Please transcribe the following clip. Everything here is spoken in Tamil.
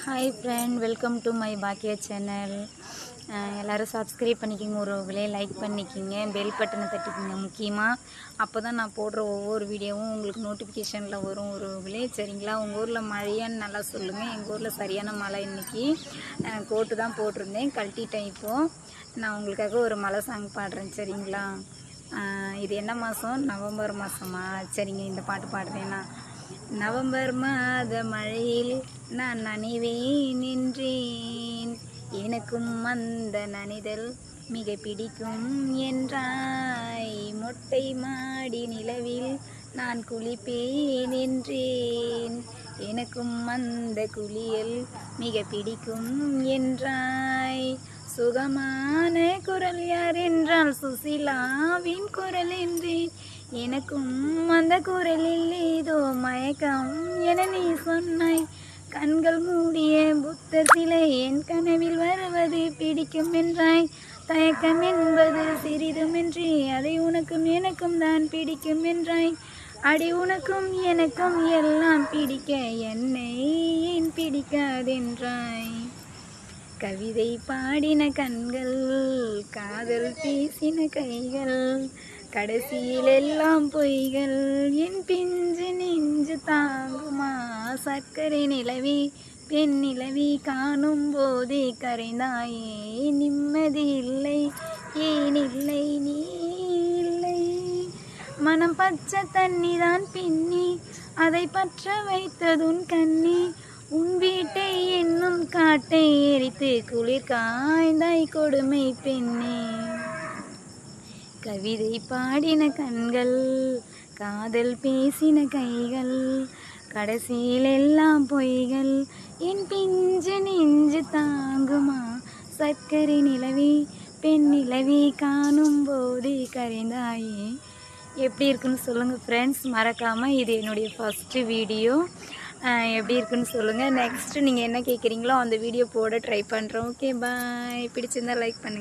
Hi friend, welcome to my பாக்கியா சேனல். எல்லோரும் சப்ஸ்கிரைப் பண்ணிக்கிங்க, உறவுகளே லைக் பண்ணிக்கிங்க, பெல் பட்டனை தட்டிக்கிங்க முக்கியமாக. அப்போ தான் நான் போடுற ஒவ்வொரு வீடியோவும் உங்களுக்கு நோட்டிஃபிகேஷனில் வரும் உறவுகளே. சரிங்களா? உங்கள் ஊரில் மழையான்னு நல்லா சொல்லுங்கள். எங்கள் ஊரில் சரியான மழை. இன்றைக்கி கோட்டு தான் போட்டிருந்தேன், கழட்டிட்டேன். இப்போது நான் உங்களுக்காக ஒரு மழை சாங் பாடுறேன். சரிங்களா? இது என்ன மாதம்? நவம்பர் மாதமா? சரிங்க, இந்த பாட்டு பாடுறேன்னா. நவம்பர் மாத மழையில் நான் நனைவே நின்றேன், எனக்கும் அந்த நனைதல் மிக பிடிக்கும் என்றாய். மொட்டை மாடி நிலவில் நான் குளிப்பேன் என்றேன், எனக்கும் அந்த குளியல் மிக பிடிக்கும் என்றாய். சுகமான குரல் யார் என்றால் சுசிலாவின் குரல் என்றேன், எனக்கும் அந்த குரலில் ஏதோ மயக்கம் என நீ சொன்னாய். கண்கள் மூடிய புத்தர் சிலை என் கனவில் வருவது பிடிக்கும் என்றாய். தயக்கம் என்பது சிறிதுமின்றி அதை உனக்கும் எனக்கும் தான் பிடிக்கும் என்றாய். அடி உனக்கும் எனக்கும் எல்லாம் பிடிக்க என்னை ஏன் பிடிக்காதென்றாய். கவிதை பாடின கண்கள், காதல் பேசின கைகள், கடைசியில் எல்லாம் பொய்கள். என் பிஞ்சு நெஞ்சு தாங்குமா? சர்க்கரை நிலவி பெண் நிலவி காணும் போதே கரைந்தாயே. நிம்மதி இல்லை, ஏன் இல்லை நீ இல்லை. மனம் பச்சை தண்ணி தான் பின்னி அதை பற்ற வைத்ததுன் கண்ணி. உன் வீட்டை என்னும் காட்டை எரித்து குளிர் காய்ந்தாய் கொடுமை பெண்ணே. கவிதை பாடின கண்கள், காதல் பேசின கைகள், கடைசியில் எல்லாம் பொய்கள். என் பிஞ்சு நெஞ்சு தாங்குமா? சர்க்கரை நிலவி பெண் நிலவி காணும் போது கரைந்தாயே. எப்படி இருக்குன்னு சொல்லுங்கள் ஃப்ரெண்ட்ஸ், மறக்காமல். இது என்னுடைய ஃபஸ்ட்டு வீடியோ. எப்படி இருக்குன்னு சொல்லுங்கள். நெக்ஸ்ட்டு நீங்கள் என்ன கேட்குறீங்களோ அந்த வீடியோ போட ட்ரை பண்ணுறோம். ஓகே, பாய். பிடிச்சிருந்தால் லைக் பண்ணுங்கள்.